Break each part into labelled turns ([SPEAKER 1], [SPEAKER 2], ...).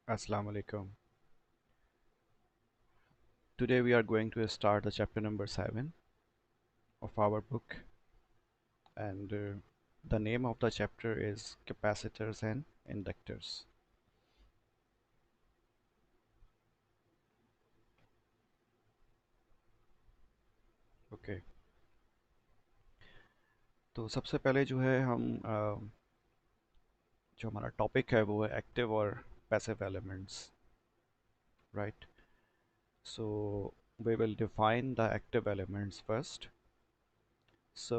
[SPEAKER 1] Assalamu alaikum. Today we are going to start the chapter number 7 of our book, and the name of the chapter is Capacitors and Inductors. Okay, तो सबसे पहले जो है हम जो हमारा topic है वो है एक्टिव और passive elements, right? So we will define the active elements first. So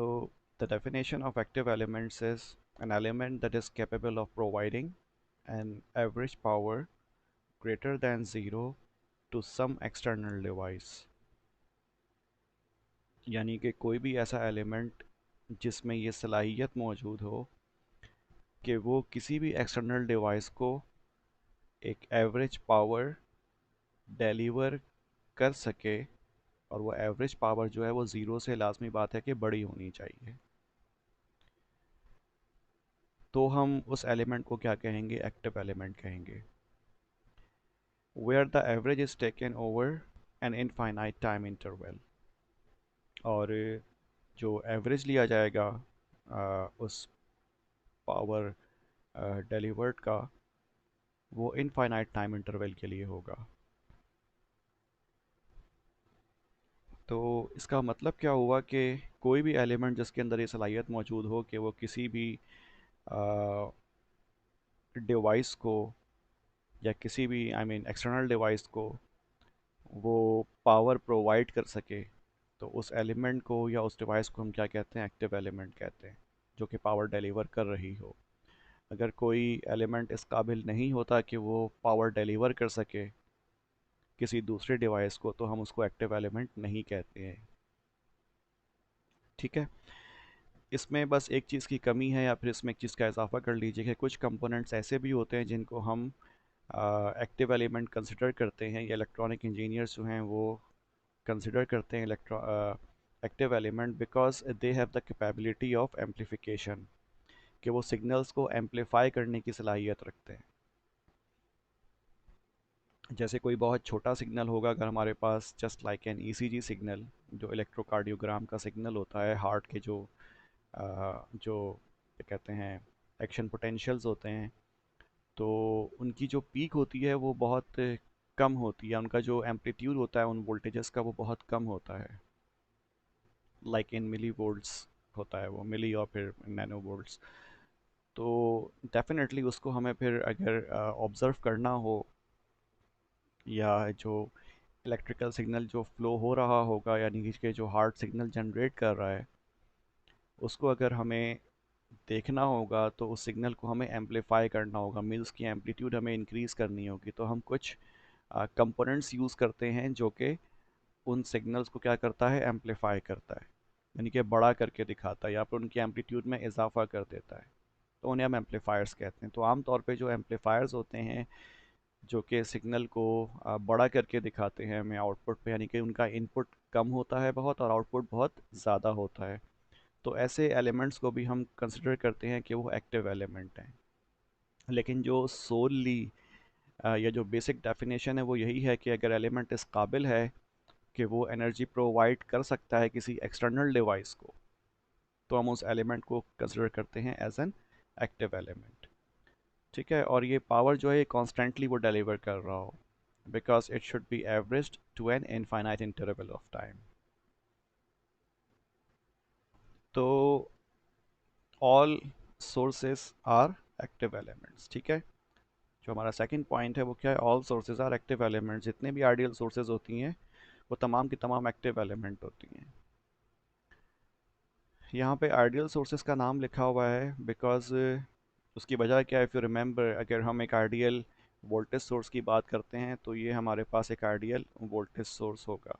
[SPEAKER 1] the definition of active elements is an element that is capable of providing an average power greater than 0 to some external device. यानी कि कोई भी ऐसा element जिसमें ये सलाहियत मौजूद हो कि वो किसी भी एक्सटर्नल डिवाइस को एक एवरेज पावर डिलीवर कर सके, और वो एवरेज पावर जो है वो ज़ीरो से लाजमी बात है कि बड़ी होनी चाहिए। तो हम उस एलिमेंट को क्या कहेंगे? एक्टिव एलिमेंट कहेंगे। Where the average is taken over an infinite time interval. और जो एवरेज लिया जाएगा उस पावर डिलीवर्ड का, वो इनफाइनाइट टाइम इंटरवल के लिए होगा। तो इसका मतलब क्या हुआ कि कोई भी एलिमेंट जिसके अंदर ये सलाहियत मौजूद हो कि वो किसी भी डिवाइस को या किसी भी एक्सटर्नल डिवाइस को वो पावर प्रोवाइड कर सके, तो उस एलिमेंट को या उस डिवाइस को हम क्या कहते हैं? एक्टिव एलिमेंट कहते हैं, जो कि पावर डिलीवर कर रही हो। अगर कोई एलिमेंट इस काबिल नहीं होता कि वो पावर डिलीवर कर सके किसी दूसरे डिवाइस को, तो हम उसको एक्टिव एलिमेंट नहीं कहते हैं। ठीक है, इसमें बस एक चीज़ की कमी है, या फिर इसमें एक चीज़ का इजाफा कर लीजिए कि कुछ कंपोनेंट्स ऐसे भी होते हैं जिनको हम एक्टिव एलिमेंट कंसिडर करते हैं, या इलेक्ट्रॉनिक इंजीनियर्स जो हैं वो कंसिडर करते हैं active element, because they have the capability of amplification, कि वो सिग्नल्स को एम्पलीफाई करने की सलाहियत रखते हैं। जैसे कोई बहुत छोटा सिग्नल होगा अगर हमारे पास, just like an ECG signal, जो इलेक्ट्रोकार्डियोग्राम का सिग्नल होता है, हार्ट के जो क्या कहते हैं, एक्शन पोटेंशियल्स होते हैं, तो उनकी जो पीक होती है वो बहुत कम होती है, उनका जो एम्पलीट्यूड होता है उन वोल्टेजेस का वो बहुत कम होता है, लाइक इन मिली वोल्ट्स होता है वो, मिली और फिर नैनो वोल्ट्स। तो डेफिनेटली उसको हमें फिर अगर ऑब्ज़र्व करना हो, या जो इलेक्ट्रिकल सिग्नल जो फ्लो हो रहा होगा, यानी कि जो हार्ट सिग्नल जनरेट कर रहा है, उसको अगर हमें देखना होगा तो उस सिग्नल को हमें एम्पलीफाई करना होगा, मीन्स की एम्पलीट्यूड हमें इंक्रीज़ करनी होगी। तो हम कुछ कंपोनेंट्स यूज़ करते हैं जो कि उन सिग्नल्स को क्या करता है? एम्पलीफाई करता है, यानी कि बड़ा करके दिखाता है, या फिर उनकी एम्पलीट्यूड में इजाफा कर देता है। तो उन्हें हम एम्पलीफायर्स कहते हैं। तो आमतौर पे जो एम्पलीफायर्स होते हैं जो कि सिग्नल को बड़ा करके दिखाते हैं हमें आउटपुट पे, यानी कि उनका इनपुट कम होता है बहुत और आउटपुट बहुत ज़्यादा होता है, तो ऐसे एलिमेंट्स को भी हम कंसिडर करते हैं कि वो एक्टिव एलिमेंट हैं। लेकिन जो सोलली या जो बेसिक डेफिनेशन है वो यही है कि अगर एलिमेंट इस काबिल है कि वो एनर्जी प्रोवाइड कर सकता है किसी एक्सटर्नल डिवाइस को, तो हम उस एलिमेंट को कंसिडर करते हैं एज एन एक्टिव एलिमेंट। ठीक है, और ये पावर जो है ये कॉन्स्टेंटली वो डिलीवर कर रहा हो, because it should be averaged to an infinite interval of time. तो all sources are active elements. ठीक है, जो हमारा सेकंड पॉइंट है वो क्या है? All sources are active elements. जितने भी आइडियल सोर्सेज होती हैं वो तमाम की तमाम एक्टिव एलिमेंट होती हैं। यहाँ पे आइडियल सोर्सेज का नाम लिखा हुआ है बिकॉज उसकी वजह क्या है? इफ़ यू रिमेंबर, अगर हम एक आइडियल वोल्टेज सोर्स की बात करते हैं तो ये हमारे पास एक आइडियल वोल्टेज सोर्स होगा।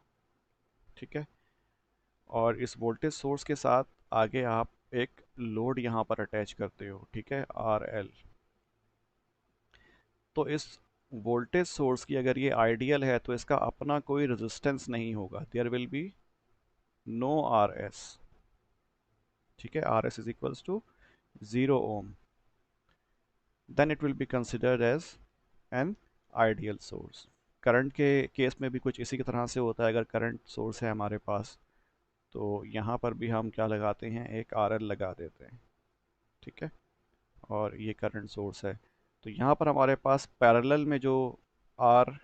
[SPEAKER 1] ठीक है, और इस वोल्टेज सोर्स के साथ आगे आप एक लोड यहाँ पर अटैच करते हो, ठीक है, आर एल। तो इस वोल्टेज सोर्स की अगर ये आइडियल है तो इसका अपना कोई रेजिस्टेंस नहीं होगा, there will be no R S. ठीक है, R S is equals to 0 ohm, then it will be considered as an ideal source. Current के केस में भी कुछ इसी की तरह से होता है। अगर करंट सोर्स है हमारे पास, तो यहाँ पर भी हम क्या लगाते हैं, एक आर एल लगा देते हैं। ठीक है, और ये करंट सोर्स है। तो यहाँ पर हमारे पास पैरेलल में जो आर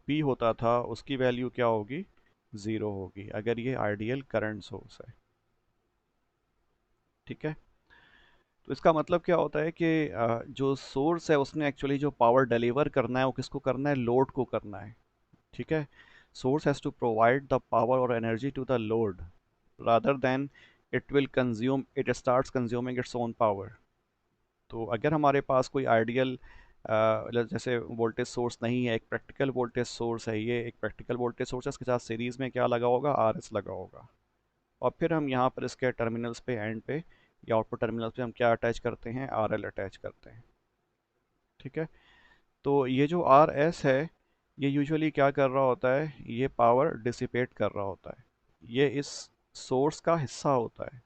[SPEAKER 1] पी होता था उसकी वैल्यू क्या होगी, ज़ीरो होगी, अगर ये आइडियल करंट सोर्स है। ठीक है, तो इसका मतलब क्या होता है कि जो सोर्स है उसने एक्चुअली जो पावर डिलीवर करना है वो किसको करना है, लोड को करना है। ठीक है, source has to provide the power और energy to the load rather than it will consume, it starts consuming its own power. तो अगर हमारे पास कोई आइडियल जैसे वोल्टेज सोर्स नहीं है, एक प्रैक्टिकल वोल्टेज सोर्स है, ये एक प्रैक्टिकल वोल्टेज सोर्स है, इसके साथ सीरीज़ में क्या लगा होगा, आर एस लगा होगा। और फिर हम यहाँ पर इसके टर्मिनल्स पे, एंड पे या आउटपुट टर्मिनल्स पे हम क्या अटैच करते हैं, आर एल अटैच करते हैं। ठीक है, तो ये जो आर एस है ये यूजुअली क्या कर रहा होता है, ये पावर डिसिपेट कर रहा होता है, ये इस सोर्स का हिस्सा होता है।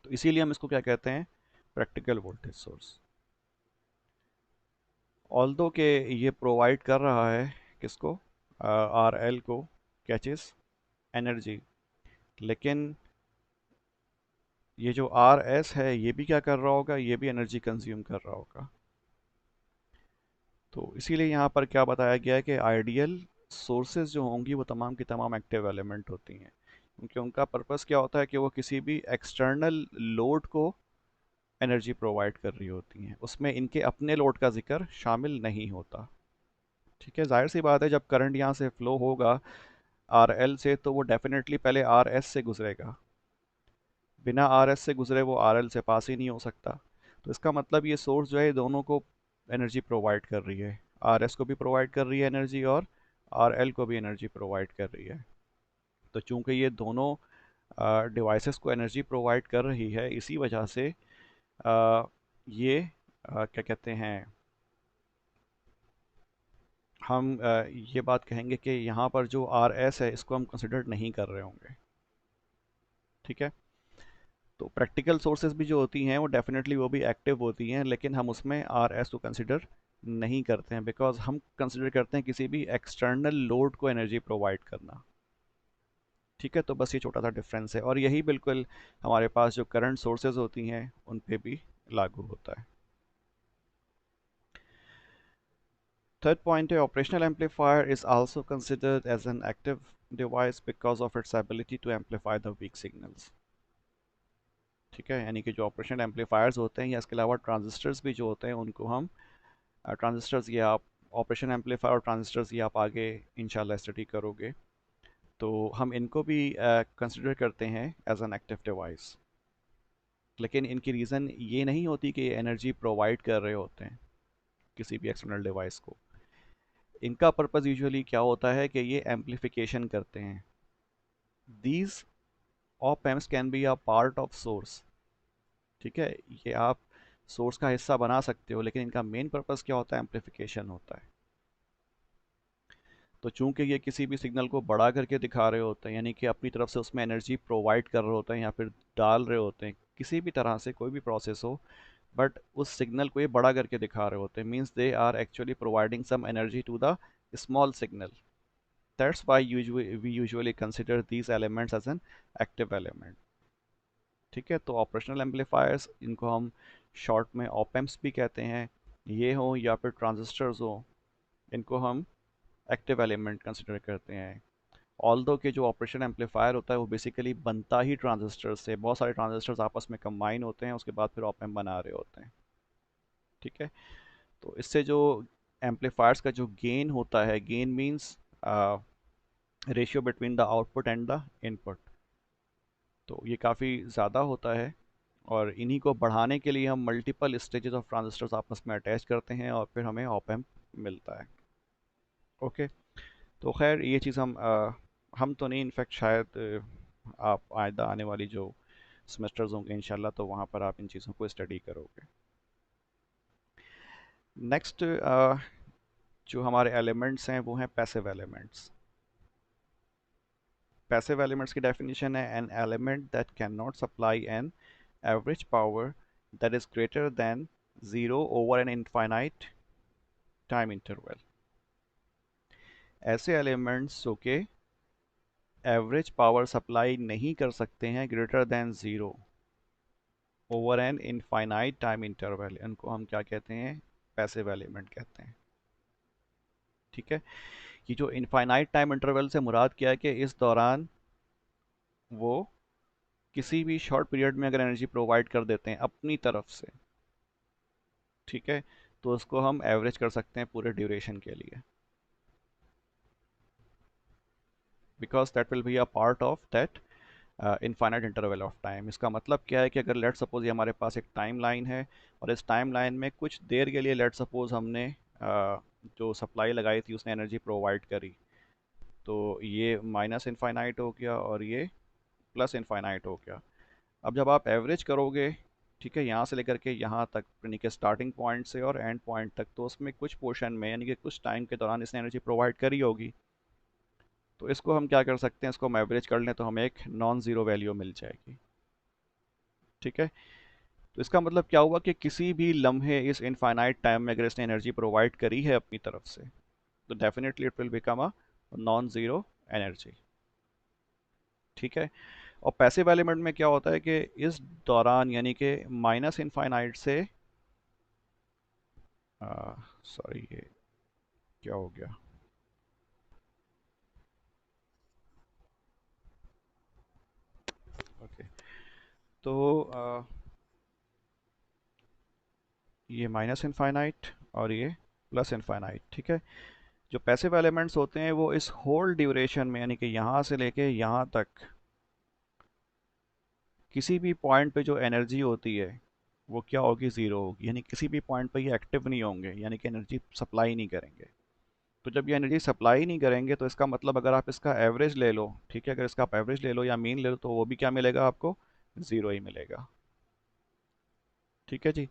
[SPEAKER 1] तो इसीलिए हम इसको क्या कहते हैं, प्रैक्टिकल वोल्टेज सोर्स। ऑल्दो के ये प्रोवाइड कर रहा है किसको, आर एल को, क्या चीज़, एनर्जी, लेकिन ये जो आर एस है ये भी क्या कर रहा होगा, ये भी एनर्जी कंज्यूम कर रहा होगा। तो इसीलिए यहाँ पर क्या बताया गया है कि आइडियल सोर्सेज जो होंगी वो तमाम की तमाम एक्टिव एलिमेंट होती हैं, क्योंकि उनका पर्पस क्या होता है कि वो किसी भी एक्सटर्नल लोड को एनर्जी प्रोवाइड कर रही होती हैं, उसमें इनके अपने लोड का जिक्र शामिल नहीं होता। ठीक है, जाहिर सी बात है जब करंट यहाँ से फ्लो होगा आर एल से, तो वो डेफिनेटली पहले आर एस से गुजरेगा, बिना आर एस से गुजरे वो आर एल से पास ही नहीं हो सकता। तो इसका मतलब ये सोर्स जो है दोनों को एनर्जी प्रोवाइड कर रही है, आर एस को भी प्रोवाइड कर रही है एनर्जी और आर एल को भी एनर्जी प्रोवाइड कर रही है। तो चूंकि ये दोनों डिवाइसेस को एनर्जी प्रोवाइड कर रही है, इसी वजह से ये क्या कहते हैं, हम ये बात कहेंगे कि यहाँ पर जो आर एस है इसको हम कंसिडर नहीं कर रहे होंगे। ठीक है, तो प्रैक्टिकल सोर्सेज भी जो होती हैं वो डेफिनेटली वो भी एक्टिव होती हैं, लेकिन हम उसमें आर एस को कंसिडर नहीं करते हैं, बिकॉज हम कंसिडर करते हैं किसी भी एक्सटर्नल लोड को एनर्जी प्रोवाइड करना। ठीक है, तो बस ये छोटा सा डिफरेंस है, और यही बिल्कुल हमारे पास जो करंट सोर्सेज होती हैं उन पे भी लागू होता है। थर्ड पॉइंट है, operational amplifier is also considered as an active device because of its ability to amplify the weak signals. ठीक है, यानी कि जो ऑपरेशनल एम्पलीफायर्स होते हैं या इसके अलावा ट्रांजिस्टर्स भी जो होते हैं उनको हम ट्रांजिस्टर्स, ये आप ऑपरेशन एम्पलीफायर और ट्रांजिस्टर्स ये आप आगे इंशाल्लाह स्टडी करोगे, तो हम इनको भी कंसिडर करते हैं एज एन एक्टिव डिवाइस। लेकिन इनकी रीज़न ये नहीं होती कि ये एनर्जी प्रोवाइड कर रहे होते हैं किसी भी एक्सटर्नल डिवाइस को। इनका पर्पज़ यूजुअली क्या होता है कि ये एम्पलीफिकेशन करते हैं। These op amps can be a part of source. ठीक है, ये आप सोर्स का हिस्सा बना सकते हो, लेकिन इनका मेन पर्पज़ क्या होता है, एम्पलीफिकेशन होता है। तो चूंकि ये किसी भी सिग्नल को बड़ा करके दिखा रहे होते हैं, यानी कि अपनी तरफ से उसमें एनर्जी प्रोवाइड कर रहे होते हैं या फिर डाल रहे होते हैं, किसी भी तरह से कोई भी प्रोसेस हो, बट उस सिग्नल को ये बड़ा करके दिखा रहे होते हैं, means they are actually providing some energy to the small signal. That's why we usually consider these elements as an active element. ठीक है, तो ऑपरेशनल एम्पलीफायर्स, इनको हम शॉर्ट में ऑप एम्प्स भी कहते हैं, ये हों या फिर ट्रांजिस्टर्स हों, इनको हम एक्टिव एलिमेंट कंसिडर करते हैं। ऑल्दो के जो ऑपरेशन एम्पलीफायर होता है वो बेसिकली बनता ही ट्रांजिस्टर से, बहुत सारे ट्रांजिस्टर्स आपस में कंबाइन होते हैं, उसके बाद फिर ऑप एम्प बना रहे होते हैं। ठीक है, तो इससे जो एम्पलीफायर्स का जो गेन होता है, gain means ratio between the output and the input, तो ये काफ़ी ज़्यादा होता है, और इन्हीं को बढ़ाने के लिए हम मल्टीपल स्टेजेस ऑफ ट्रांजिस्टर्स आपस में अटैच करते हैं और फिर हमें ऑप एम्प मिलता है। ओके, तो खैर ये चीज़ हम तो नहीं, इनफैक्ट शायद आप आइंदा आने वाली जो सेमेस्टर्स होंगे इंशाल्लाह, तो वहाँ पर आप इन चीज़ों को स्टडी करोगे। नेक्स्ट जो हमारे एलिमेंट्स हैं वो हैं पैसिव एलिमेंट्स। पैसिव एलिमेंट्स की डेफिनेशन है, an element that can not supply an average power that is greater than zero over an infinite time interval. ऐसे एलिमेंट्स जो कि एवरेज पावर सप्लाई नहीं कर सकते हैं greater than zero over an infinite time interval, इनको हम क्या कहते हैं? पैसिव एलिमेंट कहते हैं। ठीक है, कि जो इनफाइनाइट टाइम इंटरवल से मुराद क्या है कि इस दौरान वो किसी भी शॉर्ट पीरियड में अगर एनर्जी प्रोवाइड कर देते हैं अपनी तरफ से, ठीक है, तो उसको हम एवरेज कर सकते हैं पूरे ड्यूरेशन के लिए, because that will be a part of that infinite interval of time. इसका मतलब क्या है कि अगर लेट सपोज ये हमारे पास एक टाइम लाइन है और इस टाइम लाइन में कुछ देर के लिए लेट सपोज हमने जो सप्लाई लगाई थी उसने एनर्जी प्रोवाइड करी, तो ये माइनस इनफाइनाइट हो गया और ये प्लस इनफाइनाइट हो गया। अब जब आप एवरेज करोगे, ठीक है, यहाँ से लेकर के यहाँ तक यानी कि स्टार्टिंग पॉइंट से और एंड पॉइंट तक, तो उसमें कुछ पोर्शन में यानी कि कुछ टाइम के दौरान इसने एनर्जी प्रोवाइड करी होगी, तो इसको हम क्या कर सकते हैं? इसको हम एवरेज कर लें तो हमें एक नॉन ज़ीरो वैल्यू मिल जाएगी। ठीक है, तो इसका मतलब क्या हुआ कि किसी भी लम्हे इस इनफाइनाइट टाइम में अगर इसने एनर्जी प्रोवाइड करी है अपनी तरफ से, तो definitely it will become a non zero energy. ठीक है, और पैसिव एलिमेंट में क्या होता है कि इस दौरान यानी कि माइनस इनफाइनाइट से सॉरी ये क्या हो गया? ओके, तो ये माइनस इनफाइनाइट और ये प्लस इनफाइनाइट। ठीक है, जो पैसिव एलिमेंट्स होते हैं वो इस होल ड्यूरेशन में यानी कि यहाँ से लेके यहाँ तक किसी भी पॉइंट पे जो एनर्जी होती है वो क्या होगी? ज़ीरो होगी, यानी किसी भी पॉइंट पे ये एक्टिव नहीं होंगे, यानी कि एनर्जी सप्लाई नहीं करेंगे। तो जब ये एनर्जी सप्लाई नहीं करेंगे तो इसका मतलब अगर आप इसका एवरेज ले लो, ठीक है, अगर इसका आप एवरेज ले लो या मीन ले लो, तो वो भी क्या मिलेगा आपको? ज़ीरो ही मिलेगा। ठीक है जी,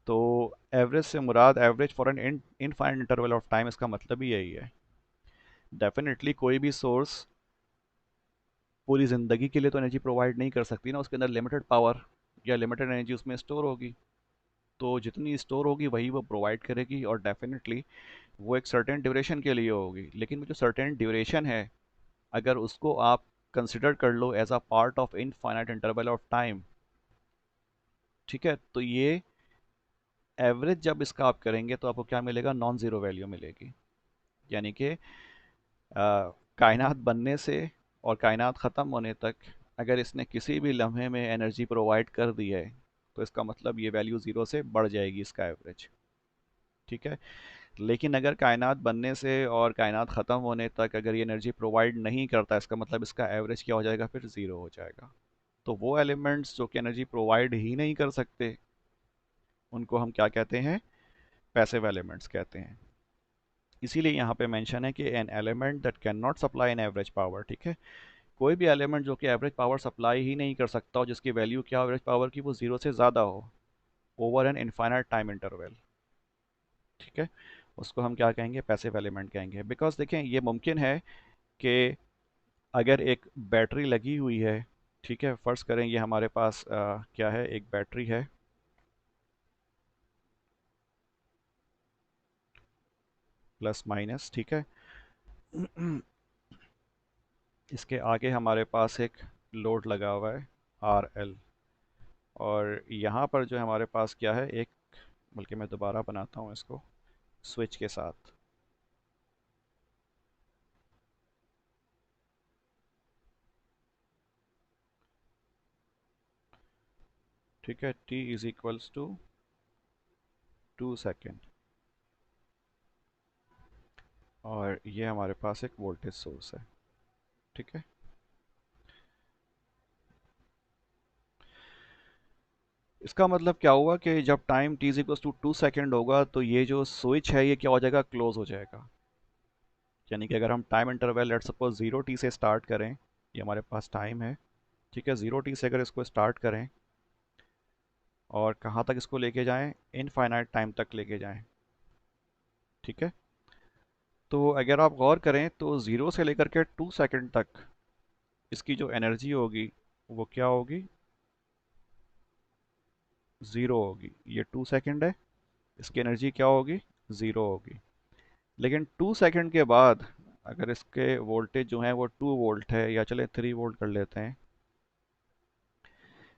[SPEAKER 1] तो एवरेज से मुराद average for an infinite interval of time, इसका मतलब ही यही है। डेफिनेटली कोई भी सोर्स पूरी ज़िंदगी के लिए तो एनर्जी प्रोवाइड नहीं कर सकती ना, उसके अंदर लिमिटेड पावर या लिमिटेड एनर्जी उसमें स्टोर होगी, तो जितनी स्टोर होगी वही वो प्रोवाइड करेगी, और डेफिनेटली वो एक सर्टेन ड्यूरेशन के लिए होगी। लेकिन वो जो सर्टेन ड्यूरेशन है, अगर उसको आप कंसिडर कर लो as a part of infinite interval of time, ठीक है, तो ये एवरेज जब इसका आप करेंगे तो आपको क्या मिलेगा? नॉन ज़ीरो वैल्यू मिलेगी। यानी कि कायनात बनने से और कायनात ख़त्म होने तक अगर इसने किसी भी लम्हे में एनर्जी प्रोवाइड कर दी है, तो इसका मतलब ये वैल्यू ज़ीरो से बढ़ जाएगी, इसका एवरेज। ठीक है, लेकिन अगर कायनात बनने से और कायनात ख़त्म होने तक अगर ये एनर्जी प्रोवाइड नहीं करता, इसका मतलब इसका एवरेज क्या हो जाएगा? फिर ज़ीरो हो जाएगा। तो वो एलिमेंट्स जो कि एनर्जी प्रोवाइड ही नहीं कर सकते, उनको हम क्या कहते हैं? पैसिव एलिमेंट्स कहते हैं। इसीलिए यहाँ पे मेंशन है कि an element that can not supply an average power. ठीक है, कोई भी एलिमेंट जो कि एवरेज पावर सप्लाई ही नहीं कर सकता हो, जिसकी वैल्यू क्या एवरेज पावर की? वो ज़ीरो से ज़्यादा हो over an infinite time interval. ठीक है, उसको हम क्या कहेंगे? पैसिव एलिमेंट कहेंगे। बिकॉज देखें, ये मुमकिन है कि अगर एक बैटरी लगी हुई है, ठीक है, फ़र्ज़ करें ये हमारे पास क्या है? एक बैटरी है, प्लस माइनस, ठीक है। इसके आगे हमारे पास एक लोड लगा हुआ है, आर एल, और यहाँ पर जो हमारे पास क्या है? एक, बल्कि मैं दोबारा बनाता हूँ इसको स्विच के साथ। ठीक है, t is equals to 2 second, और ये हमारे पास एक वोल्टेज सोर्स है। ठीक है, इसका मतलब क्या हुआ कि जब time t is equals to 2 second होगा तो ये जो स्विच है ये क्या हो जाएगा? क्लोज हो जाएगा। यानी कि अगर हम time interval let suppose 0t से स्टार्ट करें, ये हमारे पास टाइम है, ठीक है, 0t से अगर इसको स्टार्ट करें और कहाँ तक इसको लेके जाएं? इनफाइनाइट टाइम तक लेके जाएं। ठीक है, तो अगर आप गौर करें तो 0 से लेकर के 2 सेकेंड तक इसकी जो एनर्जी होगी वो क्या होगी? ज़ीरो होगी। ये 2 सेकेंड है, इसकी एनर्जी क्या होगी, ज़ीरो होगी। लेकिन 2 सेकंड के बाद अगर इसके वोल्टेज जो है वो 2 वोल्ट है, या चले 3 वोल्ट कर लेते हैं,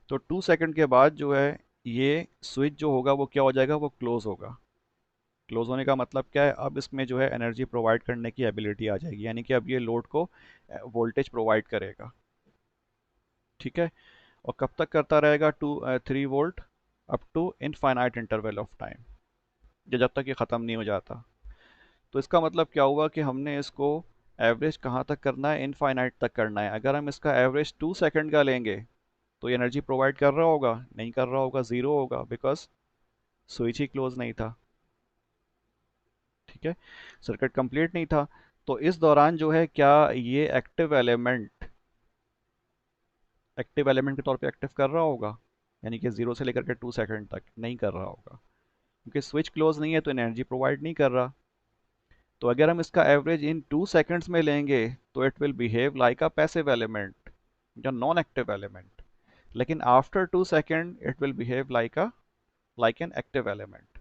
[SPEAKER 1] तो 2 सेकंड के बाद जो है ये स्विच जो होगा वो क्या हो जाएगा, वो क्लोज होगा। क्लोज होने का मतलब क्या है, अब इसमें जो है एनर्जी प्रोवाइड करने की एबिलिटी आ जाएगी, यानी कि अब ये लोड को वोल्टेज प्रोवाइड करेगा। ठीक है। और कब तक करता रहेगा, 3 volt, up to infinite interval of time, जब तक ये ख़त्म नहीं हो जाता। तो इसका मतलब क्या हुआ कि हमने इसको एवरेज कहाँ तक करना है, इनफाइनाइट तक करना है। अगर हम इसका एवरेज 2 सेकंड का लेंगे तो ये एनर्जी प्रोवाइड कर रहा होगा, नहीं कर रहा होगा, ज़ीरो होगा, बिकॉज स्विच ही क्लोज नहीं था। ठीक है, सर्किट कंप्लीट नहीं था। तो इस दौरान जो है क्या ये एक्टिव एलिमेंट के तौर पे एक्टिव कर रहा होगा, यानी कि 0 से लेकर के 2 सेकंड तक नहीं कर रहा होगा, क्योंकि स्विच क्लोज नहीं है तो एनर्जी प्रोवाइड नहीं कर रहा। तो अगर हम इसका एवरेज इन 2 सेकंड्स में लेंगे तो it will behave like a passive element या नॉन एक्टिव एलिमेंट। लेकिन after 2 second it will behave like an active element.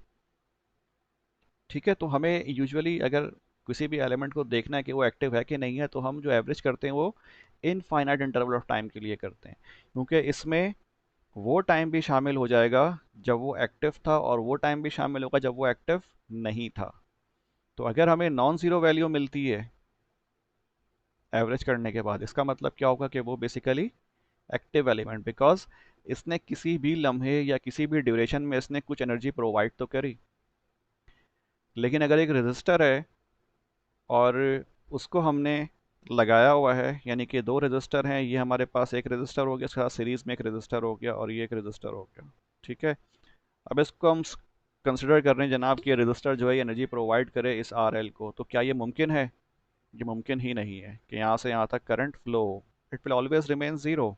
[SPEAKER 1] ठीक है, तो हमें यूजुअली अगर किसी भी एलिमेंट को देखना है कि वो एक्टिव है कि नहीं है, तो हम जो एवरेज करते हैं वो इनफाइनाइट इंटरवल ऑफ टाइम के लिए करते हैं, क्योंकि इसमें वो टाइम भी शामिल हो जाएगा जब वो एक्टिव था, और वो टाइम भी शामिल होगा जब वो एक्टिव नहीं था। तो अगर हमें नॉन ज़ीरो वैल्यू मिलती है एवरेज करने के बाद, इसका मतलब क्या होगा कि वो बेसिकली एक्टिव एलिमेंट, बिकॉज इसने किसी भी लम्हे या किसी भी ड्यूरेशन में इसने कुछ एनर्जी प्रोवाइड तो करी। लेकिन अगर एक रजिस्टर है और उसको हमने लगाया हुआ है, यानी कि दो रजिस्टर हैं, ये हमारे पास एक रजिस्टर हो गया, इसके साथ सीरीज में एक रजिस्टर हो गया, और ये एक रजिस्टर हो गया। ठीक है, अब इसको हम कंसिडर कर रहे हैं जनाब कि ये रजिस्टर जो है एनर्जी प्रोवाइड करे इस आर एल को, तो क्या ये मुमकिन है? ये मुमकिन ही नहीं है कि यहाँ से यहाँ तक current flow. It will always remain zero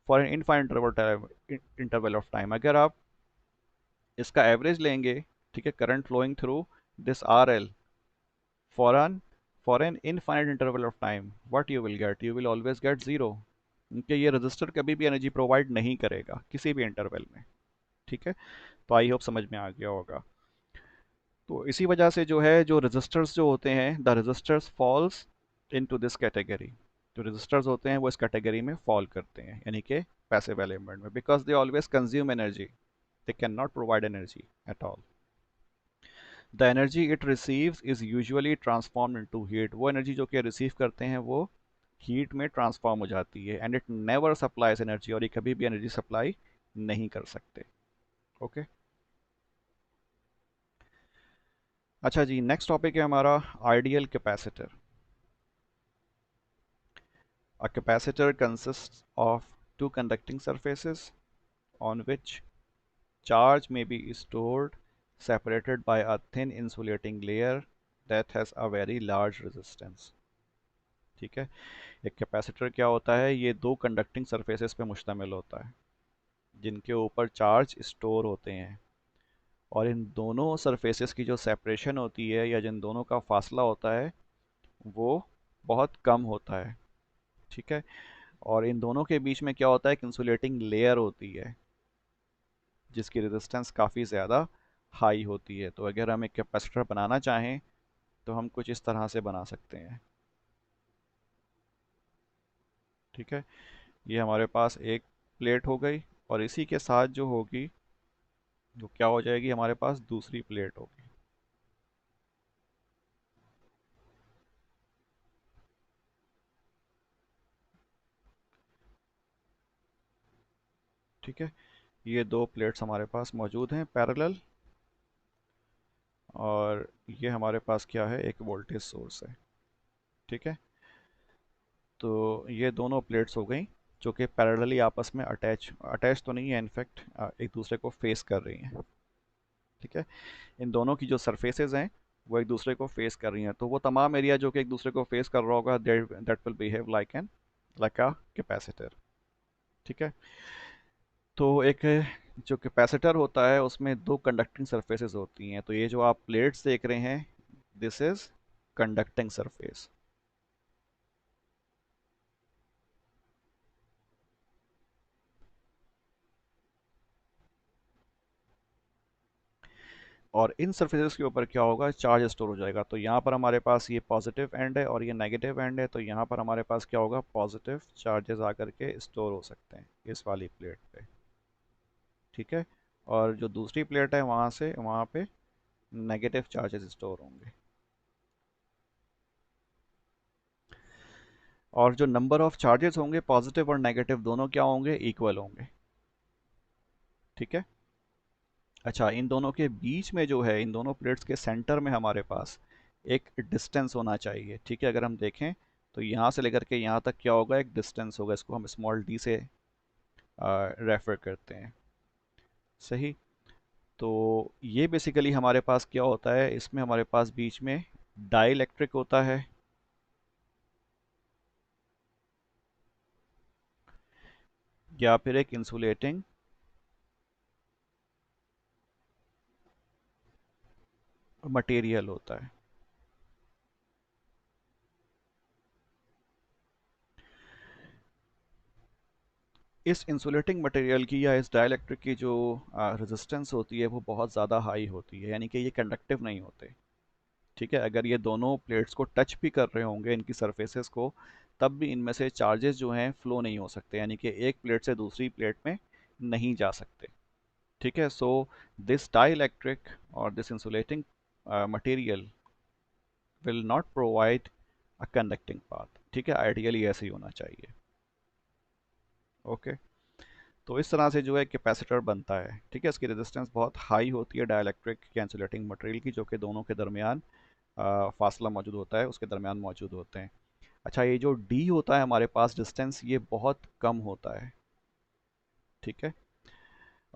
[SPEAKER 1] for an infinite interval of time. अगर आप इसका एवरेज लेंगे, ठीक है, current flowing through this R L for an infinite interval of time, what you will get, you will always get zero, क्योंकि ये register कभी भी एनर्जी प्रोवाइड नहीं करेगा किसी भी इंटरवल में। ठीक है, तो आई होप समझ में आ गया होगा। तो इसी वजह से जो है, जो रजिस्टर्स जो होते हैं, the registers falls into this category. जो रजिस्टर्स होते हैं वो इस कैटेगरी में फॉल करते हैं, यानी कि पैसिव एलिमेंट में, because they always consume energy, they can not provide energy at all. The energy it receives is usually transformed into heat. वो एनर्जी जो कि रिसीव करते हैं वो हीट में ट्रांसफॉर्म हो जाती है, and it never supplies energy, और ये कभी भी एनर्जी सप्लाई नहीं कर सकते। Okay okay? अच्छा जी, नेक्स्ट टॉपिक है हमारा ideal capacitor. A capacitor consists of two conducting surfaces on which charge may be stored, separated by a thin insulating layer that has a very large resistance। ठीक है, एक capacitor क्या होता है, ये दो कंडक्टिंग सरफेसेस पे मुश्तमिल होता है जिनके ऊपर चार्ज स्टोर होते हैं, और इन दोनों सरफेसेस की जो सेपरेशन होती है या जिन दोनों का फासला होता है वो बहुत कम होता है। ठीक है, और इन दोनों के बीच में क्या होता है, एक इंसुलेटिंग लेयर होती है जिसकी रेजिस्टेंस काफ़ी ज़्यादा हाई होती है। तो अगर हम एक कैपेसिटर बनाना चाहें तो हम कुछ इस तरह से बना सकते हैं। ठीक है, ये हमारे पास एक प्लेट हो गई, और इसी के साथ जो होगी वो क्या हो जाएगी, हमारे पास दूसरी प्लेट होगी। ठीक है, ये दो प्लेट्स हमारे पास मौजूद हैं पैरेलल, और ये हमारे पास क्या है, एक वोल्टेज सोर्स है। ठीक है, तो ये दोनों प्लेट्स हो गई जो कि पैरेलली आपस में अटैच अटैच तो नहीं है, इनफैक्ट एक दूसरे को फेस कर रही हैं। ठीक है, इन दोनों की जो सरफेसेस हैं वो एक दूसरे को फेस कर रही हैं, तो वो तमाम एरिया जो कि एक दूसरे को फेस कर रहा होगा, that will behave like a capacitor. ठीक है, तो एक जो कैपेसिटर होता है उसमें दो कंडक्टिंग सरफेसेस होती हैं, तो ये जो आप प्लेट्स देख रहे हैं, दिस इज कंडक्टिंग सरफेस। और इन सरफेसेस के ऊपर क्या होगा, चार्ज स्टोर हो जाएगा। तो यहाँ पर हमारे पास ये पॉजिटिव एंड है और ये नेगेटिव एंड है, तो यहाँ पर हमारे पास क्या होगा, पॉजिटिव चार्जेस आकर के स्टोर हो सकते हैं इस वाली प्लेट पे। ठीक है, और जो दूसरी प्लेट है वहाँ से वहाँ पे नेगेटिव चार्जेस स्टोर होंगे। और जो नंबर ऑफ चार्जेस होंगे पॉजिटिव और नेगेटिव दोनों क्या होंगे, इक्वल होंगे। ठीक है। अच्छा, इन दोनों के बीच में जो है, इन दोनों प्लेट्स के सेंटर में हमारे पास एक डिस्टेंस होना चाहिए। ठीक है, अगर हम देखें तो यहाँ से लेकर के यहाँ तक क्या होगा, एक डिस्टेंस होगा, इसको हम स्मॉल डी से रेफर करते हैं। सही। तो ये बेसिकली हमारे पास क्या होता है, इसमें हमारे पास बीच में डाइलेक्ट्रिक होता है या फिर एक इंसुलेटिंग मटेरियल होता है। इस इंसुलेटिंग मटेरियल की या इस डाइलेक्ट्रिक की जो रेजिस्टेंस होती है वो बहुत ज़्यादा हाई होती है, यानी कि ये कंडक्टिव नहीं होते। ठीक है, अगर ये दोनों प्लेट्स को टच भी कर रहे होंगे इनकी सरफेसेस को, तब भी इनमें से चार्जेस जो हैं फ्लो नहीं हो सकते, यानी कि एक प्लेट से दूसरी प्लेट में नहीं जा सकते। ठीक है, सो दिस डाइलेक्ट्रिक और this insulating material will not provide a conducting path. ठीक है, आइडियली ऐसे ही होना चाहिए। ओके। तो इस तरह से जो है कैपेसिटर बनता है। ठीक है, इसकी रेजिस्टेंस बहुत हाई होती है डाइलेक्ट्रिक या इंसुलेटिंग मटेरियल की, जो कि दोनों के दरमियान फासला मौजूद होता है, उसके दरमियान मौजूद होते हैं। अच्छा, ये जो डी होता है हमारे पास डिस्टेंस, ये बहुत कम होता है। ठीक है,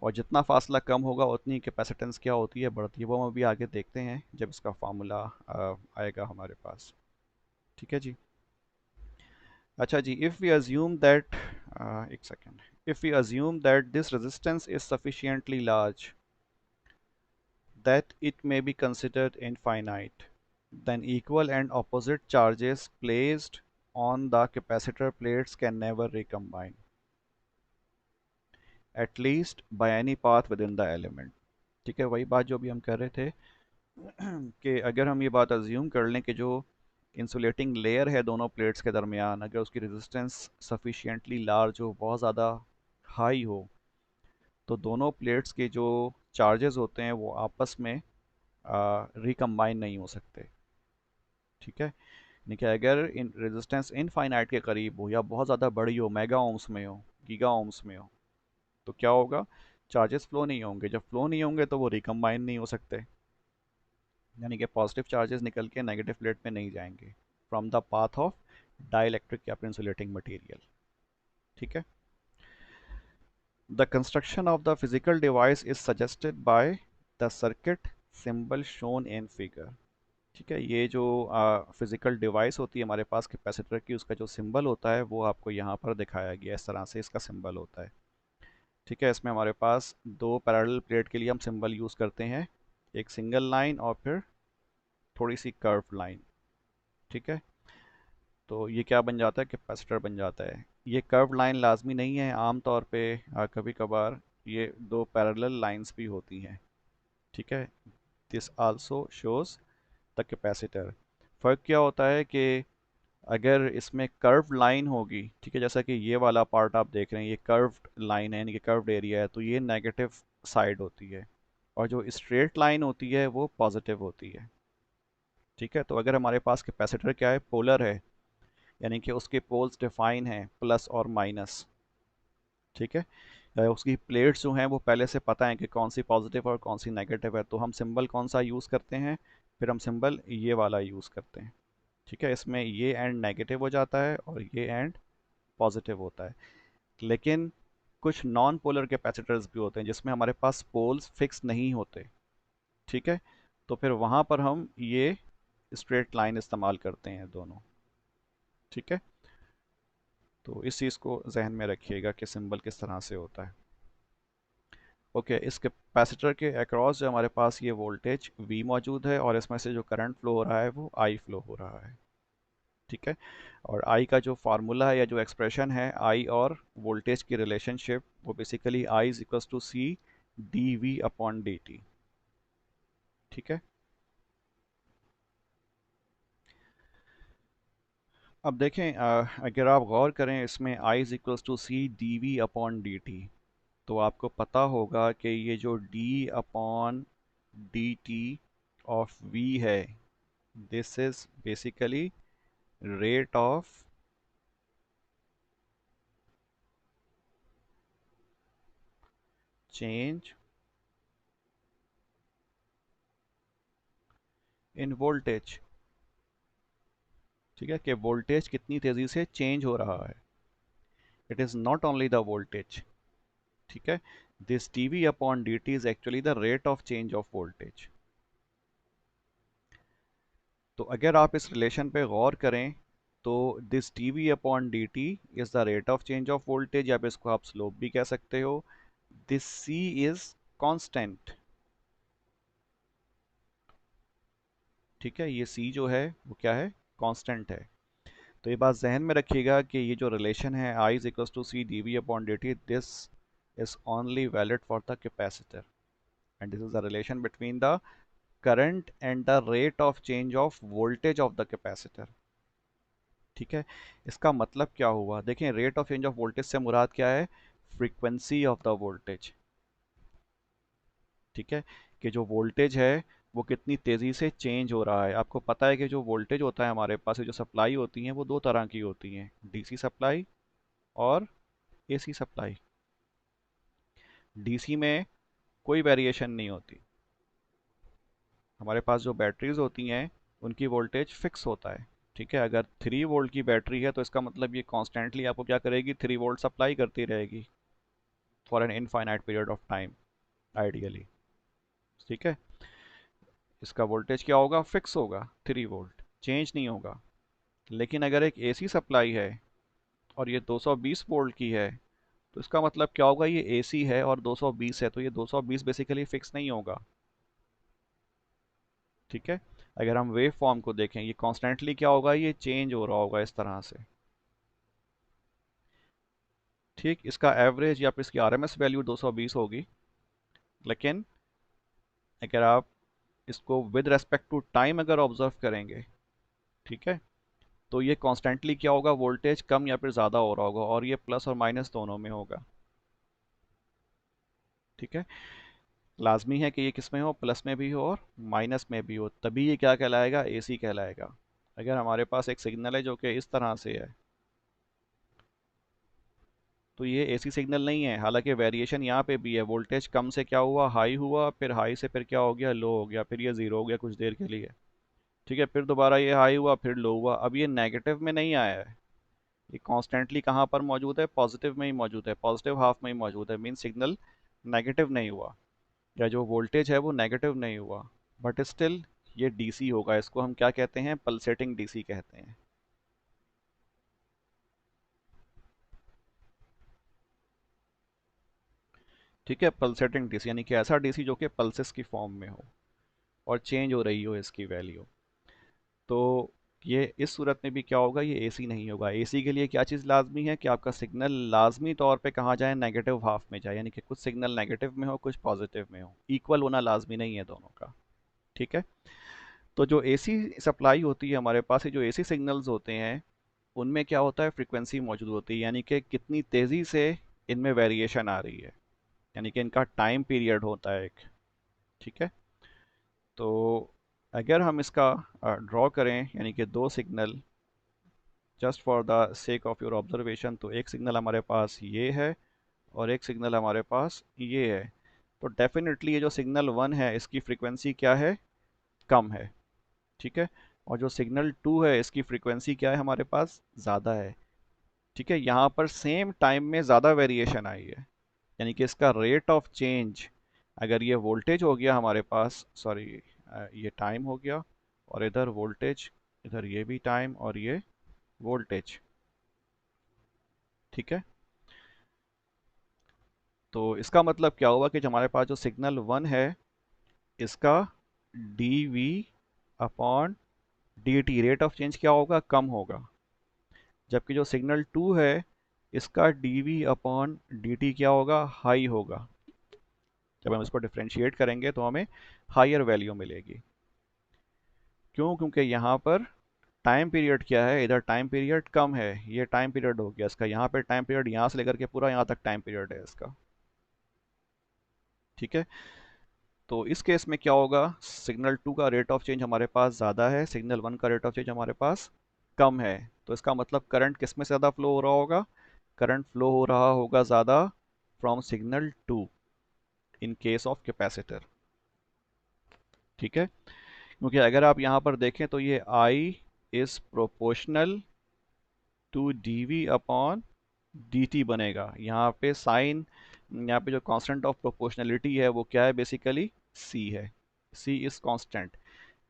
[SPEAKER 1] और जितना फासला कम होगा उतनी कैपेसिटेंस क्या होती है, बढ़ती है। वो हम अभी आगे देखते हैं जब इसका फार्मूला आएगा हमारे पास। ठीक है जी। अच्छा जी, इफ़ वी अज्यूम दैट एक second, if we assume that this resistance is sufficiently large that it may be considered infinite, then equal and opposite charges placed on the capacitor plates can never recombine, at least by any path within the element। ठीक है, वही बात जो अभी हम कर रहे थे कि अगर हम ये बात अज्यूम कर लें कि जो इंसुलेटिंग लेयर है दोनों प्लेट्स के दरमियान, अगर उसकी रेजिस्टेंस सफिशिएंटली लार्ज हो, बहुत ज़्यादा हाई हो, तो दोनों प्लेट्स के जो चार्जेस होते हैं वो आपस में रिकम्बाइन नहीं हो सकते। ठीक है, यानी कि अगर इन रेजिस्टेंस इनफाइनाइट के करीब हो या बहुत ज़्यादा बड़ी हो, मेगा ओम्स में हो, गीगा ओम्स में हो, तो क्या होगा, चार्जेस फ्लो नहीं होंगे। जब फ्लो नहीं होंगे तो वो रिकम्बाइन नहीं हो सकते, यानी कि पॉजिटिव चार्जेस निकल के नेगेटिव प्लेट में नहीं जाएंगे from the path of dielectric या इंसुलेटिंग मटेरियल। ठीक है, the construction of the physical device is suggested by the circuit symbol shown in figure. ठीक है, ये जो फिजिकल डिवाइस होती है हमारे पास कैपेसिटर की, उसका जो सिंबल होता है वो आपको यहाँ पर दिखाया गया है, इस तरह से इसका सिंबल होता है। ठीक है, इसमें हमारे पास दो पैरेलल प्लेट के लिए हम सिंबल यूज़ करते हैं, एक सिंगल लाइन और फिर थोड़ी सी कर्व लाइन। ठीक है, तो ये क्या बन जाता है, कैपेसिटर बन जाता है। ये कर्व लाइन लाजमी नहीं है, आम तौर पे कभी कभार ये दो पैरेलल लाइंस भी होती हैं। ठीक है, this also shows the capacitor. फ़र्क क्या होता है कि अगर इसमें कर्व लाइन होगी, ठीक है, जैसा कि ये वाला पार्ट आप देख रहे हैं, ये कर्व्ड लाइन है, यानी कि कर्व्ड एरिया है, तो ये नेगेटिव साइड होती है, और जो स्ट्रेट लाइन होती है वो पॉजिटिव होती है। ठीक है, तो अगर हमारे पास कैपेसिटर क्या है, पोलर है, यानी कि उसके पोल्स डिफाइन हैं, प्लस और माइनस। ठीक है, उसकी प्लेट्स जो हैं वो पहले से पता है कि कौन सी पॉजिटिव और कौन सी नेगेटिव है, तो हम सिंबल कौन सा यूज़ करते हैं, फिर हम सिंबल ये वाला यूज़ करते हैं। ठीक है, इसमें ये एंड नेगेटिव हो जाता है और ये एंड पॉजिटिव होता है। लेकिन कुछ नॉन पोलर कैपेसिटर्स भी होते हैं जिसमें हमारे पास पोल्स फिक्स नहीं होते। ठीक है, तो फिर वहाँ पर हम ये स्ट्रेट लाइन इस्तेमाल करते हैं दोनों। ठीक है, तो इस चीज़ को जहन में रखिएगा कि सिंबल किस तरह से होता है। ओके, इस कैपेसिटर के अक्रॉस जो हमारे पास ये वोल्टेज V मौजूद है, और इसमें से जो करंट फ्लो हो रहा है वो I फ्लो हो रहा है। ठीक है, और आई का जो फार्मूला है या जो एक्सप्रेशन है आई और वोल्टेज की रिलेशनशिप, वो basically I is equals to C D V upon D T. ठीक है। अब देखें, अगर आप गौर करें इसमें I is equals to C D V upon D T, तो आपको पता होगा कि ये जो D upon D T of V है, this is basically rate of change in voltage. ठीक है, कि वोल्टेज कितनी तेज़ी से चेंज हो रहा है। It is not only the voltage. ठीक है, this D V upon D T is actually the rate of change of voltage. तो अगर आप इस रिलेशन पे गौर करें तो this D V upon D T is the rate of change of voltage, या फिर इसको आप स्लोप भी कह सकते हो। This C is constant. ठीक है, ये सी जो है वो क्या है, कांस्टेंट है। तो ये बात जहन में रखिएगा कि ये जो रिलेशन है I is equals to C D V upon D T, this is only valid for the capacitor, and this is the relation between the current and the rate of change of voltage of the capacitor। ठीक है, इसका मतलब क्या हुआ, देखें rate of change of voltage से मुराद क्या है, फ्रीक्वेंसी ऑफ द वोल्टेज। ठीक है, कि जो वोल्टेज है वो कितनी तेज़ी से चेंज हो रहा है। आपको पता है कि जो वोल्टेज होता है हमारे पास, जो सप्लाई होती हैं वो दो तरह की होती हैं, डीसी सप्लाई और एसी सप्लाई। डीसी में कोई वेरिएशन नहीं होती। हमारे पास जो बैटरीज होती हैं उनकी वोल्टेज फिक्स होता है। ठीक है, अगर 3 वोल्ट की बैटरी है तो इसका मतलब ये कॉन्स्टेंटली आपको क्या करेगी, 3 वोल्ट सप्लाई करती रहेगी for an infinite period of time ideally. ठीक है, इसका वोल्टेज क्या होगा, फिक्स होगा, 3 वोल्ट, चेंज नहीं होगा। लेकिन अगर एक एसी सप्लाई है और ये 220 वोल्ट की है, तो इसका मतलब क्या होगा, ये एसी है और 220 है, तो ये 220 बेसिकली फिक्स नहीं होगा। ठीक है, अगर हम वेव फॉर्म को देखें, ये कॉन्स्टेंटली क्या होगा, ये चेंज हो रहा होगा इस तरह से। ठीक, इसका एवरेज या फिर इसकी आरएमएस वैल्यू 220 होगी, लेकिन अगर आप इसको विद रेस्पेक्ट टू टाइम अगर ऑब्जर्व करेंगे, ठीक है, तो ये कॉन्स्टेंटली क्या होगा, वोल्टेज कम या फिर ज़्यादा हो रहा होगा, और ये प्लस और माइनस दोनों में होगा। ठीक है, लाजमी है कि ये किस में हो, प्लस में भी हो और माइनस में भी हो, तभी ये क्या कहलाएगा, एसी कहलाएगा। अगर हमारे पास एक सिग्नल है जो कि इस तरह से है, तो ये एसी सिग्नल नहीं है। हालांकि वेरिएशन यहाँ पे भी है, वोल्टेज कम से क्या हुआ, हाई हुआ, फिर हाई से फिर क्या हो गया, लो हो गया, फिर ये ज़ीरो हो गया कुछ देर के लिए। ठीक है, फिर दोबारा ये हाई हुआ, फिर लो हुआ। अब ये नेगेटिव में नहीं आया है, ये कॉन्स्टेंटली कहाँ पर मौजूद है, पॉजिटिव में ही मौजूद है, पॉजिटिव हाफ में ही मौजूद है। मीन सिग्नल नेगेटिव नहीं हुआ, या जो वोल्टेज है वो नेगेटिव नहीं हुआ, बट स्टिल ये डीसी होगा। इसको हम क्या कहते हैं, पल्सेटिंग डीसी कहते हैं। ठीक है, पल्सेटिंग डीसी यानी कि ऐसा डीसी जो कि पल्सेस की फॉर्म में हो और चेंज हो रही हो इसकी वैल्यू। तो ये इस सूरत में भी क्या होगा, ये एसी नहीं होगा। एसी के लिए क्या चीज़ लाजमी है, कि आपका सिग्नल लाजमी तौर पे कहाँ जाए, नेगेटिव हाफ में जाए, यानी कि कुछ सिग्नल नेगेटिव में हो, कुछ पॉजिटिव में हो। इक्वल होना लाजमी नहीं है दोनों का। ठीक है, तो जो एसी सप्लाई होती है हमारे पास, ये जो एसी सिग्नल्स होते हैं उनमें क्या होता है, फ्रीक्वेंसी मौजूद होती है, यानी कि कितनी तेज़ी से इनमें वेरिएशन आ रही है, यानी कि इनका टाइम पीरियड होता है एक। ठीक है, तो अगर हम इसका ड्रॉ करें, यानी कि दो signal, just for the sake of your observation, तो एक सिग्नल हमारे पास ये है और एक सिग्नल हमारे पास ये है, तो डेफिनेटली ये जो सिग्नल वन है इसकी फ्रीक्वेंसी क्या है, कम है। ठीक है, और जो सिग्नल टू है इसकी फ्रीक्वेंसी क्या है, हमारे पास ज़्यादा है। ठीक है, यहाँ पर सेम टाइम में ज़्यादा वेरिएशन आई है, यानी कि इसका रेट ऑफ चेंज, अगर ये वोल्टेज हो गया हमारे पास, सॉरी ये टाइम हो गया, और इधर वोल्टेज, इधर ये भी टाइम और ये वोल्टेज। ठीक है, तो इसका मतलब क्या हुआ कि जो हमारे पास जो सिग्नल वन है इसका D V upon D T rate of change क्या होगा, कम होगा। जबकि जो सिग्नल टू है इसका D V upon D T क्या होगा, हाई होगा। जब हम इसको डिफ्रेंशिएट करेंगे तो हमें हायर वैल्यू मिलेगी। क्यों? क्योंकि यहाँ पर टाइम पीरियड क्या है, इधर टाइम पीरियड कम है, ये टाइम पीरियड हो गया इसका, यहाँ पे टाइम पीरियड यहाँ से लेकर के पूरा यहाँ तक टाइम पीरियड है इसका। ठीक है, तो इस केस में क्या होगा, सिग्नल 2 का रेट ऑफ चेंज हमारे पास ज़्यादा है, सिग्नल 1 का रेट ऑफ चेंज हमारे पास कम है। तो इसका मतलब करंट किस में ज़्यादा फ्लो हो रहा होगा, करंट फ्लो हो रहा होगा ज़्यादा from signal 2 in case of capacitor. ठीक है, क्योंकि अगर आप यहाँ पर देखें तो ये I is proportional to D V upon D T बनेगा। यहाँ पे साइन, यहाँ पे जो कांस्टेंट ऑफ प्रोपोर्शनलिटी है वो क्या है, बेसिकली C है। C is constant.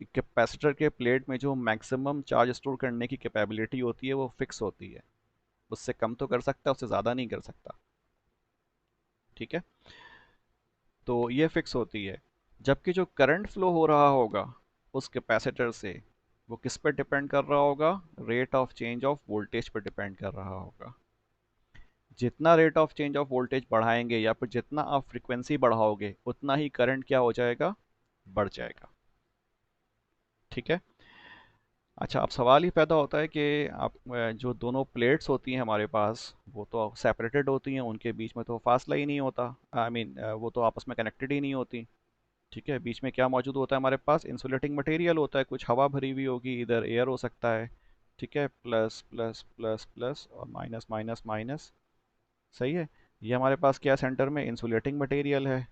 [SPEAKER 1] कैपेसिटर के प्लेट में जो मैक्सिमम चार्ज स्टोर करने की कैपेबिलिटी होती है वो फिक्स होती है, उससे कम तो कर सकता है, उससे ज़्यादा नहीं कर सकता। ठीक है, तो ये फिक्स होती है। जबकि जो करंट फ्लो हो रहा होगा उस कैपेसिटर से, वो किस पर डिपेंड कर रहा होगा, rate of change of voltage पर डिपेंड कर रहा होगा। जितना rate of change of voltage बढ़ाएंगे या फिर जितना आप फ्रीक्वेंसी बढ़ाओगे उतना ही करंट क्या हो जाएगा, बढ़ जाएगा। ठीक है, अच्छा, अब सवाल ही पैदा होता है कि आप जो दोनों प्लेट्स होती हैं हमारे पास वो तो सेपरेटेड होती हैं, उनके बीच में तो फासला ही नहीं होता, आई मीन वो तो आपस में कनेक्टेड ही नहीं होती। ठीक है, बीच में क्या मौजूद होता है हमारे पास, इंसुलेटिंग मटेरियल होता है, कुछ हवा भरी हुई होगी, इधर एयर हो सकता है। ठीक है, प्लस प्लस प्लस प्लस और माइनस माइनस माइनस। सही है, ये हमारे पास क्या सेंटर में इंसुलेटिंग मटेरियल है।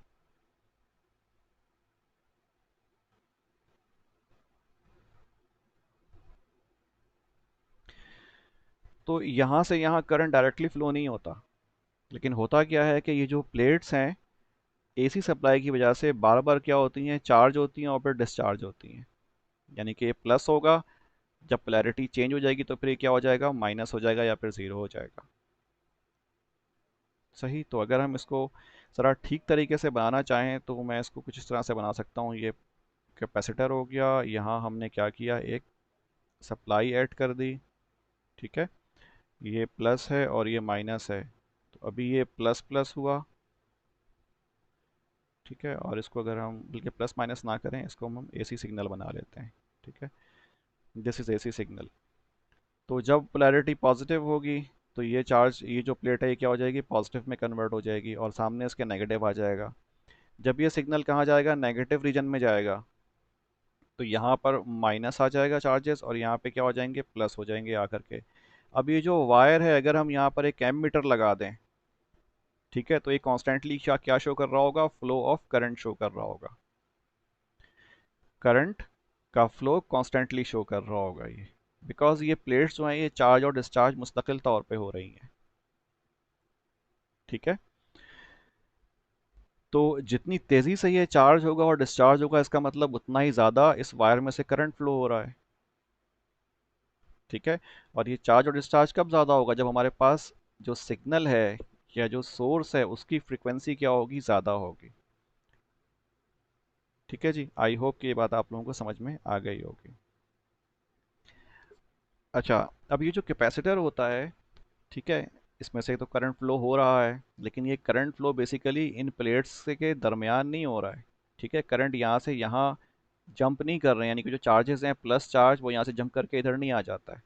[SPEAKER 1] तो यहाँ से यहाँ करंट डायरेक्टली फ्लो नहीं होता, लेकिन होता क्या है कि ये जो प्लेट्स हैं एसी सप्लाई की वजह से बार बार क्या होती हैं, चार्ज होती हैं और फिर डिस्चार्ज होती हैं। यानी कि ये प्लस होगा, जब पोलैरिटी चेंज हो जाएगी तो फिर ये क्या हो जाएगा, माइनस हो जाएगा या फिर ज़ीरो हो जाएगा। सही, तो अगर हम इसको ज़रा ठीक तरीके से बनाना चाहें तो मैं इसको कुछ इस तरह से बना सकता हूँ। ये कैपेसिटर हो गया, यहाँ हमने क्या किया, एक सप्लाई ऐड कर दी। ठीक है, ये प्लस है और ये माइनस है, तो अभी ये प्लस प्लस हुआ। ठीक है, और इसको अगर हम बल्कि प्लस माइनस ना करें, इसको हम एसी सिग्नल बना लेते हैं। ठीक है, दिस इज़ एसी सिग्नल। तो जब पोलैरिटी पॉजिटिव होगी तो ये चार्ज, ये जो प्लेट है ये क्या हो जाएगी, पॉजिटिव में कन्वर्ट हो जाएगी और सामने इसके नेगेटिव आ जाएगा। जब ये सिग्नल कहाँ जाएगा, नेगेटिव रीजन में जाएगा, तो यहाँ पर माइनस आ जाएगा चार्जेस और यहाँ पे क्या हो जाएंगे, प्लस हो जाएंगे आकर के। अब ये जो वायर है, अगर हम यहाँ पर एक एमीटर लगा दें, ठीक है, तो ये कॉन्स्टेंटली क्या क्या शो कर रहा होगा, फ्लो ऑफ करंट शो कर रहा होगा। करंट का फ्लो कॉन्स्टेंटली शो कर रहा होगा ये, बिकॉज ये प्लेट्स जो हैं ये चार्ज और डिस्चार्ज मुस्तकिल तौर पे हो रही हैं। ठीक है, तो जितनी तेज़ी से ये चार्ज होगा और डिस्चार्ज होगा, इसका मतलब उतना ही ज़्यादा इस वायर में से करंट फ्लो हो रहा है। ठीक है, और ये चार्ज और डिस्चार्ज कब ज़्यादा होगा, जब हमारे पास जो सिग्नल है या जो सोर्स है उसकी फ्रीक्वेंसी क्या होगी, ज़्यादा होगी। ठीक है जी, आई होप कि ये बात आप लोगों को समझ में आ गई होगी। अच्छा, अब ये जो कैपेसिटर होता है, ठीक है, इसमें से तो करंट फ्लो हो रहा है, लेकिन ये करंट फ्लो बेसिकली इन प्लेट्स के दरमियान नहीं हो रहा है। ठीक है, करंट यहाँ से यहाँ जंप नहीं कर रहे हैं, यानी कि जो चार्जेस हैं प्लस चार्ज वो यहाँ से जंप करके इधर नहीं आ जाता है।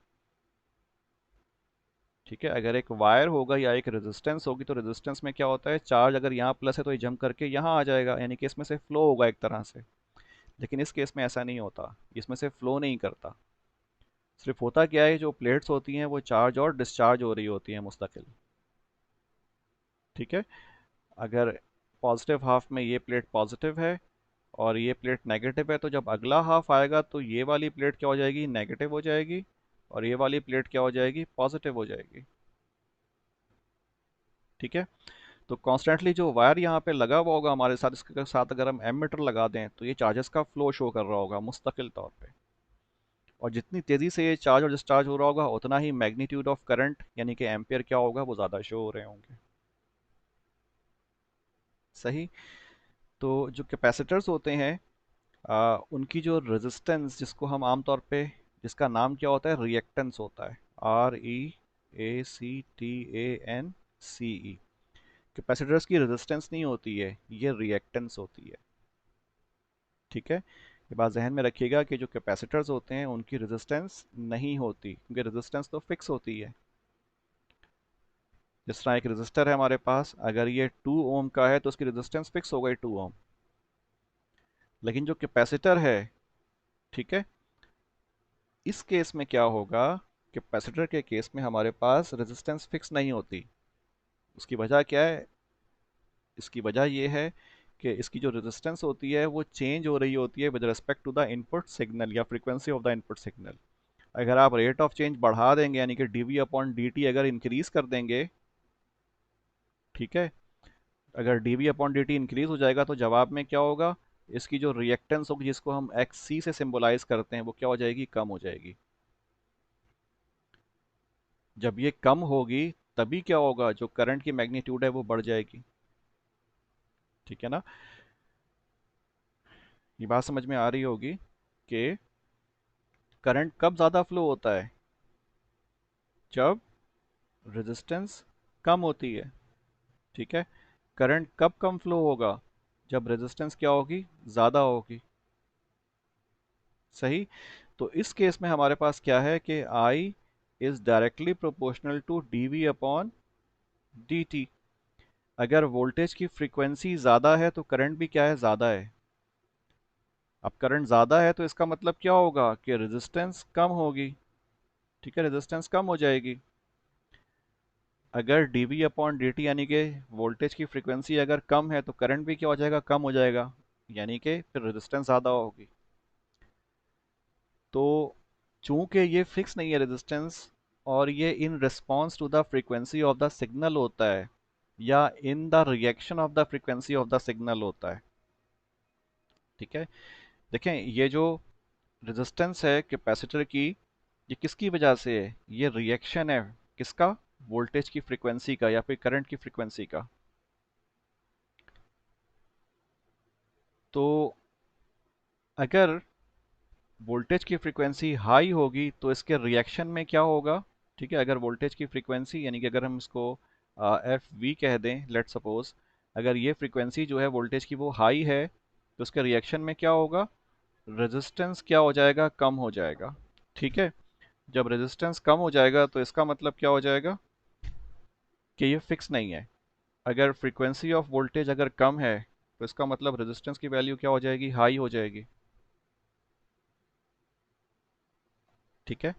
[SPEAKER 1] ठीक है, अगर एक वायर होगा या एक रेजिस्टेंस होगी तो रेजिस्टेंस में क्या होता है, चार्ज अगर यहाँ प्लस है तो ये जंप करके यहाँ आ जाएगा, यानी कि इसमें से फ्लो होगा एक तरह से। लेकिन इस केस में ऐसा नहीं होता, इसमें से फ्लो नहीं करता। सिर्फ होता क्या है, जो प्लेट्स होती हैं वो चार्ज और डिस्चार्ज हो रही होती हैं मुस्तकिल। ठीक है, अगर पॉजिटिव हाफ में ये प्लेट पॉजिटिव है और ये प्लेट नेगेटिव है, तो जब अगला हाफ आएगा तो ये वाली प्लेट क्या हो जाएगी, नेगेटिव हो जाएगी, और ये वाली प्लेट क्या हो जाएगी, पॉजिटिव हो जाएगी। ठीक है, तो कॉन्स्टेंटली जो वायर यहाँ पे लगा हुआ होगा हमारे साथ, इसके साथ अगर हम एमीटर लगा दें तो ये चार्जेस का फ्लो शो कर रहा होगा मुस्तकिल तौर पे। और जितनी तेज़ी से ये चार्ज और डिस्चार्ज हो रहा होगा उतना ही मैग्नीट्यूड ऑफ करंट यानी कि एम्पियर क्या होगा, वो ज़्यादा शो हो रहे होंगे। सही, तो जो कैपेसिटर्स होते हैं उनकी जो रेजिस्टेंस, जिसको हम आमतौर पे, जिसका नाम क्या होता है, रिएक्टेंस होता है, REACTANCE। कैपेसिटर्स की रेजिस्टेंस नहीं होती है, ये रिएक्टेंस होती है। ठीक है, ये बात जहन में रखिएगा कि जो कैपेसिटर्स होते हैं उनकी रेजिस्टेंस नहीं होती, क्योंकि रेजिस्टेंस तो फिक्स होती है। जिस तरह एक रेजिस्टर है हमारे पास, अगर ये 2 ओम का है तो उसकी रेजिस्टेंस फिक्स हो गई 2 ओम। लेकिन जो कैपेसिटर है, ठीक है, इस केस में क्या होगा, कैपेसिटर के केस में हमारे पास रेजिस्टेंस फिक्स नहीं होती। उसकी वजह क्या है? इसकी वजह ये है कि इसकी जो रेजिस्टेंस होती है वो चेंज हो रही होती है with respect to the input signal या frequency of the input signal. अगर आप रेट ऑफ चेंज बढ़ा देंगे, यानी कि डीवी अपॉन डी टी अगर इंक्रीज कर देंगे, ठीक है, अगर D V upon D T increase हो जाएगा तो जवाब में क्या होगा, इसकी जो रिएक्टेंस होगी जिसको हम एक्स सी से सिंबलाइज करते हैं वो क्या हो जाएगी, कम हो जाएगी। जब ये कम होगी तभी क्या होगा, जो करंट की मैग्नीट्यूड है वो बढ़ जाएगी। ठीक है ना? ये बात समझ में आ रही होगी कि करंट कब ज़्यादा फ्लो होता है, जब रेजिस्टेंस कम होती है। ठीक है, करंट कब कम फ्लो होगा, जब रेजिस्टेंस क्या होगी, ज़्यादा होगी। सही। तो इस केस में हमारे पास क्या है कि I is directly proportional to D V upon D T. अगर वोल्टेज की फ्रीक्वेंसी ज़्यादा है तो करंट भी क्या है, ज़्यादा है। अब करंट ज़्यादा है तो इसका मतलब क्या होगा कि रेजिस्टेंस कम होगी। ठीक है, रेजिस्टेंस कम हो जाएगी। अगर D V upon D T यानी कि वोल्टेज की फ्रीक्वेंसी अगर कम है तो करंट भी क्या हो जाएगा, कम हो जाएगा, यानी कि फिर रेजिस्टेंस ज़्यादा होगी। तो चूंकि ये फिक्स नहीं है रेजिस्टेंस, और ये in response to the frequency of the signal होता है, या in the reaction of the frequency of the signal होता है। ठीक है, देखें ये जो रेजिस्टेंस है कैपेसिटर की, ये किसकी वजह से है, ये रिएक्शन है किसका, वोल्टेज की फ्रीक्वेंसी का या फिर करंट की फ्रीक्वेंसी का। तो अगर वोल्टेज की फ्रीक्वेंसी हाई होगी तो इसके रिएक्शन में क्या होगा। ठीक है, अगर वोल्टेज की फ्रीक्वेंसी यानी कि अगर हम इसको एफ वी कह दें, लेट सपोज, अगर ये फ्रीक्वेंसी जो है वोल्टेज की वो हाई है तो उसके रिएक्शन में क्या होगा, रेजिस्टेंस क्या हो जाएगा, कम हो जाएगा। ठीक है, जब रेजिस्टेंस कम हो जाएगा तो इसका मतलब क्या हो जाएगा कि ये फिक्स नहीं है। अगर फ्रीक्वेंसी ऑफ वोल्टेज अगर कम है तो इसका मतलब रेजिस्टेंस की वैल्यू क्या हो जाएगी, हाई हो जाएगी। ठीक है,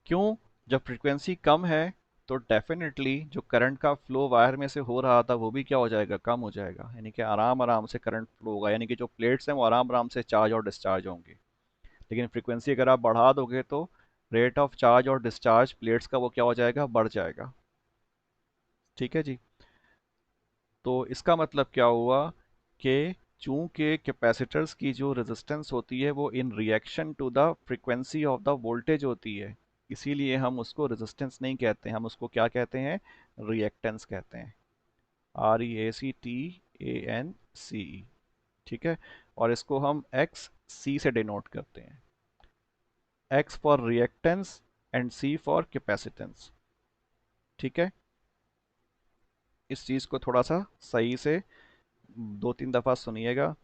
[SPEAKER 1] क्यों, जब फ्रीक्वेंसी कम है तो डेफिनेटली जो करंट का फ्लो वायर में से हो रहा था वो भी क्या हो जाएगा, कम हो जाएगा, यानी कि आराम आराम से करंट फ्लो होगा, यानी कि जो प्लेट्स हैं वो आराम आराम से चार्ज और डिस्चार्ज होंगी। लेकिन फ्रीक्वेंसी अगर आप बढ़ा दोगे तो रेट ऑफ चार्ज और डिस्चार्ज प्लेट्स का वो क्या हो जाएगा, बढ़ जाएगा। ठीक है जी। तो इसका मतलब क्या हुआ कि चूंकि कैपेसिटर्स की जो रेजिस्टेंस होती है वो in reaction to the frequency of the voltage होती है, इसीलिए हम उसको रेजिस्टेंस नहीं कहते, हम उसको क्या कहते हैं, रिएक्टेंस कहते हैं। R E A C T A N C E. ठीक है, और इसको हम एक्स सी से डिनोट करते हैं, X for reactance and C for capacitance. ठीक है, इस चीज़ को थोड़ा सा सही से 2-3 दफ़ा सुनिएगा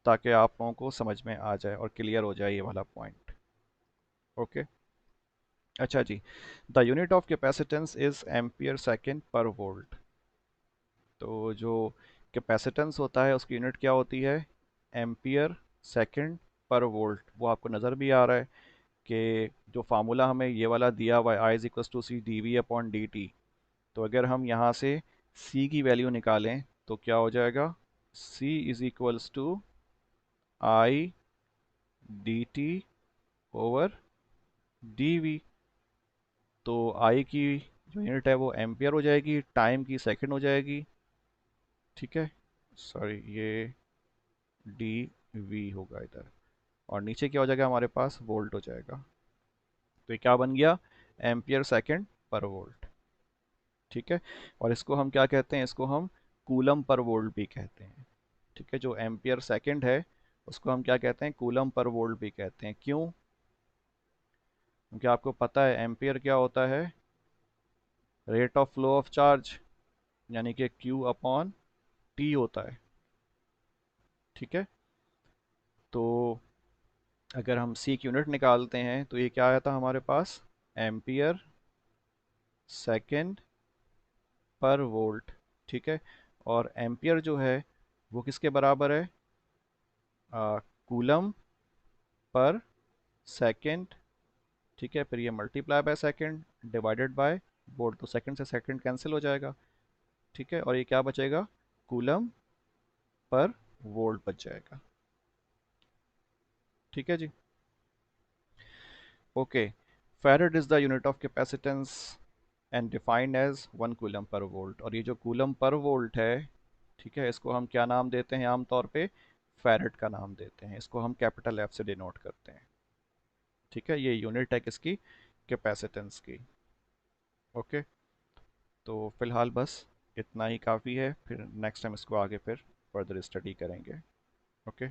[SPEAKER 1] ताकि आप लोगों को समझ में आ जाए और क्लियर हो जाए ये वाला पॉइंट। ओके। अच्छा जी, the unit of capacitance is ampere second per volt. तो जो कैपेसिटेंस होता है उसकी यूनिट क्या होती है, एम्पियर सेकेंड पर वोल्ट। वो आपको नज़र भी आ रहा है कि जो फार्मूला हमें ये वाला दिया हुआ है, I is equal to C D V upon D T. तो अगर हम यहाँ से सी की वैल्यू निकालें तो क्या हो जाएगा, C is equals to I D T over D V. तो आई की जो यूनिट है वो एम्पियर हो जाएगी, टाइम की सेकंड हो जाएगी। ठीक है, सॉरी ये डी वी होगा इधर, और नीचे क्या हो जाएगा हमारे पास, वोल्ट हो जाएगा। तो ये क्या बन गया, एम्पियर सेकंड पर वोल्ट। ठीक है, और इसको हम क्या कहते हैं, इसको हम कूलम पर वोल्ट भी कहते हैं। ठीक है, जो एम्पियर सेकंड है उसको हम क्या कहते हैं, कूलम पर वोल्ट भी कहते हैं। क्यों, क्योंकि आपको पता है एम्पियर क्या होता है, rate of flow of charge, यानी कि Q अपॉन T होता है। ठीक है, तो अगर हम सी की यूनिट निकालते हैं तो ये क्या आया था हमारे पास, एम्पियर सेकेंड पर वोल्ट। ठीक है, और एम्पियर जो है वो किसके बराबर है, कूलम पर सेकेंड। ठीक है, फिर ये multiply by second divided by volt, तो सेकेंड से सेकेंड कैंसिल हो जाएगा। ठीक है, और ये क्या बचेगा, कूलम पर वोल्ट बच जाएगा। ठीक है जी। Okay, farad is the unit of capacitance and defined as 1 coulomb per volt. और ये जो कूलम पर वोल्ट है, ठीक है, इसको हम क्या नाम देते हैं आमतौर पे, फैरड का नाम देते हैं। इसको हम कैपिटल एफ से डिनोट करते हैं। ठीक है, ये यूनिट है किसकी, कैपेसिटेंस की। ओके, तो फिलहाल बस इतना ही काफ़ी है, फिर नेक्स्ट टाइम इसको आगे फिर फर्दर स्टडी करेंगे। ओके।